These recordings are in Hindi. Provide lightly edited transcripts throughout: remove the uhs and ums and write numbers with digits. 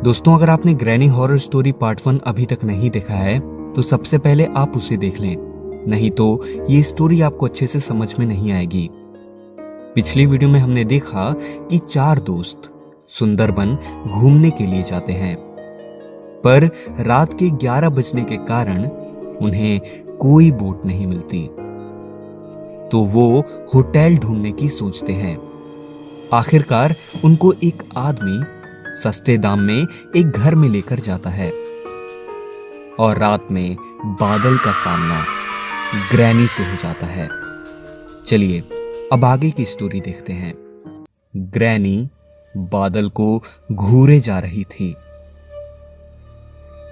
दोस्तों, अगर आपने ग्रैनी हॉरर स्टोरी पार्ट 1 अभी तक नहीं देखा है तो सबसे पहले आप उसे देख लें, नहीं तो ये स्टोरी आपको अच्छे से समझ में नहीं आएगी। पिछली वीडियो में हमने देखा कि 4 दोस्त सुंदरबन घूमने के लिए जाते हैं, पर रात के 11 बजने के कारण उन्हें कोई बोट नहीं मिलती, तो वो होटल ढूंढने की सोचते हैं। आखिरकार उनको एक आदमी सस्ते दाम में एक घर में लेकर जाता है और रात में बादल का सामना ग्रैनी से हो जाता है। चलिए अब आगे की स्टोरी देखते हैं। ग्रैनी बादल को घूरे जा रही थी।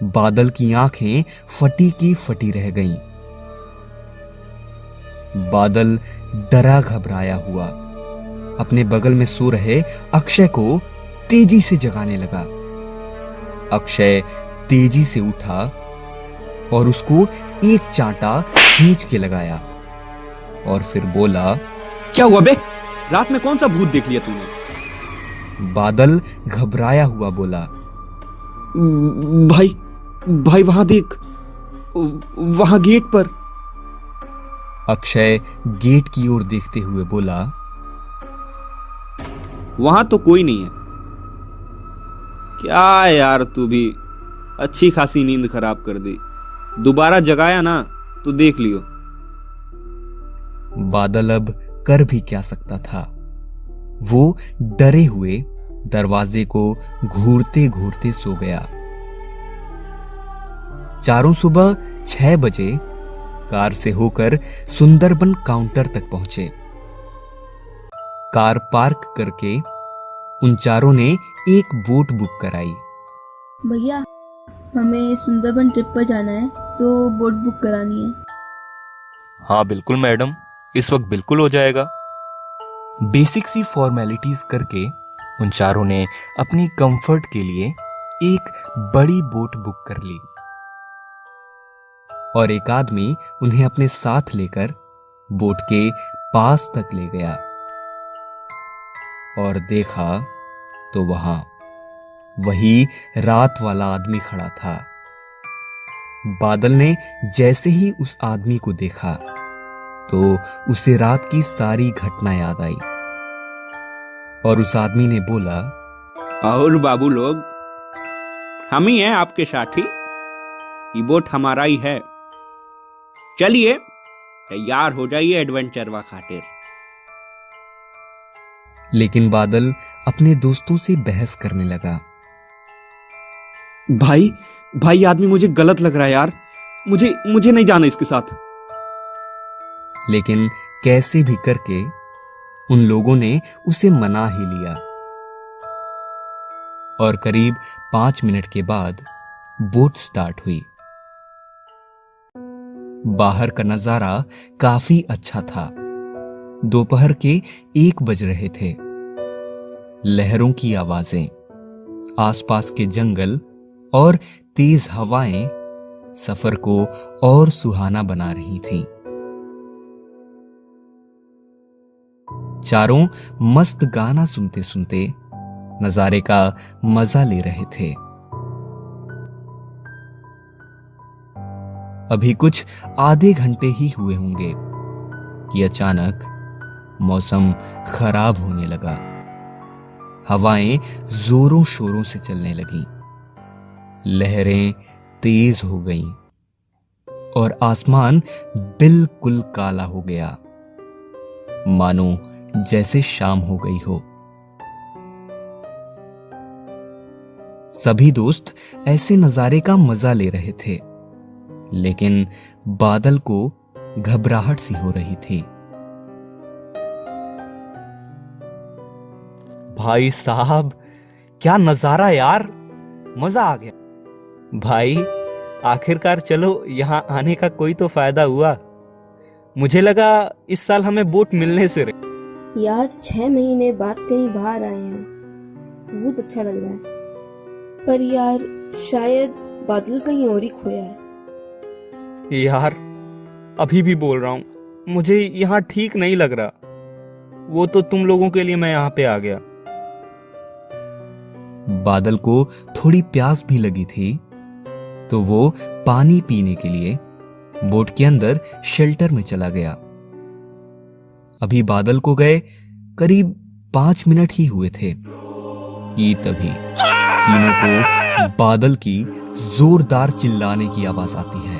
बादल की आंखें फटी की फटी रह गईं। बादल डरा घबराया हुआ अपने बगल में सो रहे अक्षय को तेजी से जगाने लगा। अक्षय तेजी से उठा और उसको एक चांटा खींच के लगाया और फिर बोला, क्या हुआ बे? रात में कौन सा भूत देख लिया तूने? बादल घबराया हुआ बोला, भाई वहां देख, वहां गेट पर। अक्षय गेट की ओर देखते हुए बोला, वहां तो कोई नहीं है। क्या यार, तू भी अच्छी खासी नींद खराब कर दी। दोबारा जगाया ना तो देख लियो। बादल अब कर भी क्या सकता था। वो डरे हुए दरवाजे को घूरते घूरते सो गया। चारों सुबह 6 बजे कार से होकर सुंदरबन काउंटर तक पहुंचे। कार पार्क करके उन चारों ने एक बोट बुक कराई। भैया, हमें सुंदरबन ट्रिप पर जाना है तो बोट बुक करानी है। हाँ बिल्कुल मैडम, इस वक्त बिल्कुल हो जाएगा। बेसिक सी फॉर्मेलिटीज करके उन चारों ने अपनी कंफर्ट के लिए एक बड़ी बोट बुक कर ली और एक आदमी उन्हें अपने साथ लेकर बोट के पास तक ले गया और देखा तो वहां वही रात वाला आदमी खड़ा था। बादल ने जैसे ही उस आदमी को देखा तो उसे रात की सारी घटना याद आई और उस आदमी ने बोला, और बाबू लोग, हम ही हैं आपके साथी। ये बोट हमारा ही है। चलिए तैयार हो जाइए एडवेंचर व खातिर। लेकिन बादल अपने दोस्तों से बहस करने लगा। भाई आदमी मुझे गलत लग रहा है यार। मुझे नहीं जाना इसके साथ। लेकिन कैसे भी करके उन लोगों ने उसे मना ही लिया और करीब 5 मिनट के बाद बोट स्टार्ट हुई। बाहर का नजारा काफी अच्छा था। दोपहर के 1 बज रहे थे। लहरों की आवाजें, आसपास के जंगल और तेज हवाएं सफर को और सुहाना बना रही थी। चारों मस्त गाना सुनते सुनते नजारे का मजा ले रहे थे। अभी कुछ आधे घंटे ही हुए होंगे कि अचानक मौसम खराब होने लगा। हवाएं जोरों शोरों से चलने लगीं। लहरें तेज हो गईं और आसमान बिल्कुल काला हो गया, मानो जैसे शाम हो गई हो। सभी दोस्त ऐसे नजारे का मजा ले रहे थे, लेकिन बादल को घबराहट सी हो रही थी। भाई साहब, क्या नजारा यार, मजा आ गया। भाई, आखिरकार चलो यहाँ आने का कोई तो फायदा हुआ। मुझे लगा इस साल हमें बोट मिलने से रही। यार 6 महीने बाद कहीं बाहर आए हैं, बहुत अच्छा लग रहा है। पर यार शायद बादल कहीं और ही खोया है। यार अभी भी बोल रहा हूँ, मुझे यहाँ ठीक नहीं लग रहा। वो तो तुम लोगों के लिए मैं यहाँ पे आ गया। बादल को थोड़ी प्यास भी लगी थी, तो वो पानी पीने के लिए बोट के अंदर शेल्टर में चला गया। अभी बादल को गए करीब 5 मिनट ही हुए थे कि तभी तीनों को बादल की जोरदार चिल्लाने की आवाज आती है।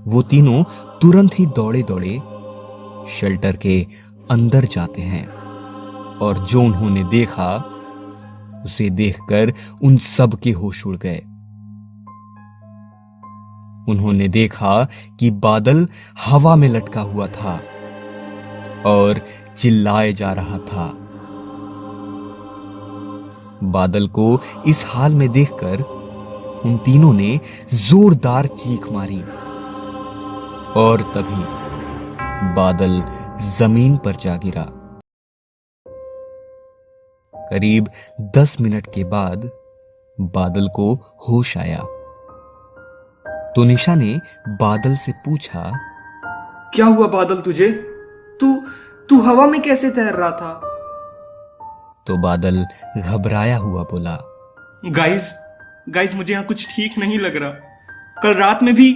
वो तीनों तुरंत ही दौड़े दौड़े शेल्टर के अंदर जाते हैं और जो उन्होंने देखा उसे देखकर उन सब के होश उड़ गए। उन्होंने देखा कि बादल हवा में लटका हुआ था और चिल्लाए जा रहा था। बादल को इस हाल में देखकर उन तीनों ने जोरदार चीख मारी और तभी बादल जमीन पर जा गिरा। करीब 10 मिनट के बाद बादल को होश आया तो निशा ने बादल से पूछा, क्या हुआ बादल तुझे? तू हवा में कैसे तैर रहा था? तो बादल घबराया हुआ बोला, गाइस मुझे यहाँ कुछ ठीक नहीं लग रहा। कल रात में भी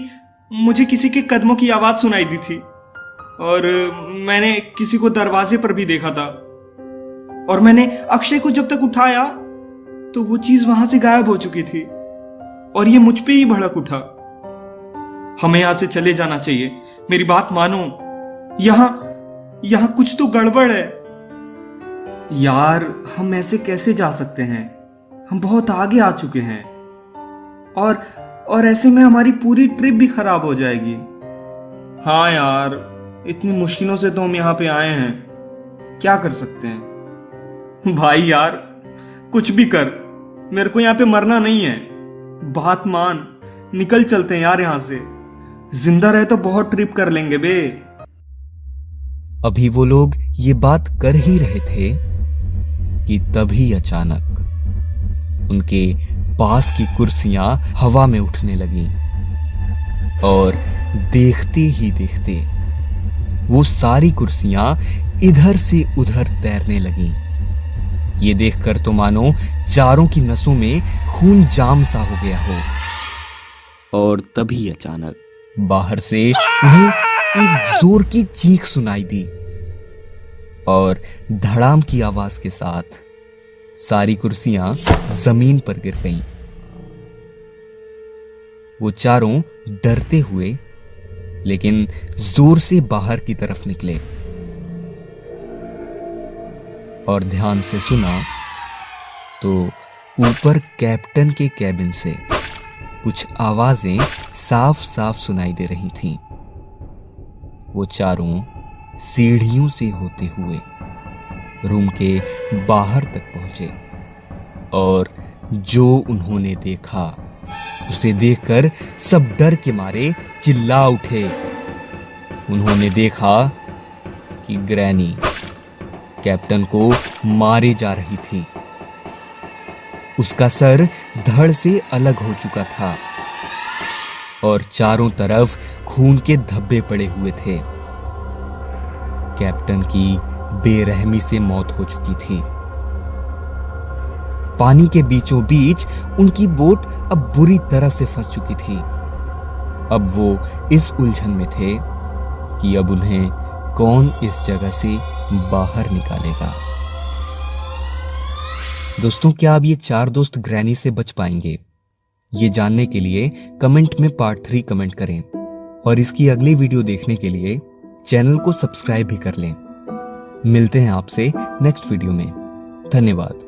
मुझे किसी के कदमों की आवाज सुनाई दी थी और मैंने किसी को दरवाजे पर भी देखा था और मैंने अक्षय को जब तक उठाया तो वो चीज वहां से गायब हो चुकी थी और ये मुझ पे ही भड़क उठा। हमें यहां से चले जाना चाहिए, मेरी बात मानो। यहां कुछ तो गड़बड़ है यार। हम ऐसे कैसे जा सकते हैं? हम बहुत आगे आ चुके हैं और ऐसे में हमारी पूरी ट्रिप भी खराब हो जाएगी। हाँ यार, इतनी मुश्किलों से तो हम यहाँ पे आए हैं, क्या कर सकते हैं? भाई यार कुछ भी कर, मेरे को यहाँ पे मरना नहीं है। बात मान, निकल चलते हैं यार यहाँ से। जिंदा रहे तो बहुत ट्रिप कर लेंगे बे। अभी वो लोग ये बात कर ही रहे थे कि तभी अचानक उनके पास की कुर्सियां हवा में उठने लगी और देखते ही देखते वो सारी कुर्सियां इधर से उधर तैरने लगी। ये देखकर तो मानो चारों की नसों में खून जाम सा हो गया हो। और तभी अचानक बाहर से उन्हें एक जोर की चीख सुनाई दी और धड़ाम की आवाज के साथ सारी कुर्सियां जमीन पर गिर गईं। वो चारों डरते हुए लेकिन जोर से बाहर की तरफ निकले और ध्यान से सुना तो ऊपर कैप्टन के कैबिन से कुछ आवाजें साफ साफ सुनाई दे रही थीं। वो चारों सीढ़ियों से होते हुए रूम के बाहर तक पहुंचे और जो उन्होंने देखा उसे देखकर सब डर के मारे चिल्ला उठे। उन्होंने देखा कि ग्रैनी कैप्टन को मारे जा रही थी। उसका सर धड़ से अलग हो चुका था और चारों तरफ खून के धब्बे पड़े हुए थे। कैप्टन की बेरहमी से मौत हो चुकी थी। पानी के बीचों बीच उनकी बोट अब बुरी तरह से फंस चुकी थी। अब वो इस उलझन में थे कि अब उन्हें कौन इस जगह से बाहर निकालेगा। दोस्तों, क्या अब ये 4 दोस्त ग्रैनी से बच पाएंगे? ये जानने के लिए कमेंट में पार्ट 3 कमेंट करें और इसकी अगली वीडियो देखने के लिए चैनल को सब्सक्राइब भी कर लें। मिलते हैं आपसे नेक्स्ट वीडियो में। धन्यवाद।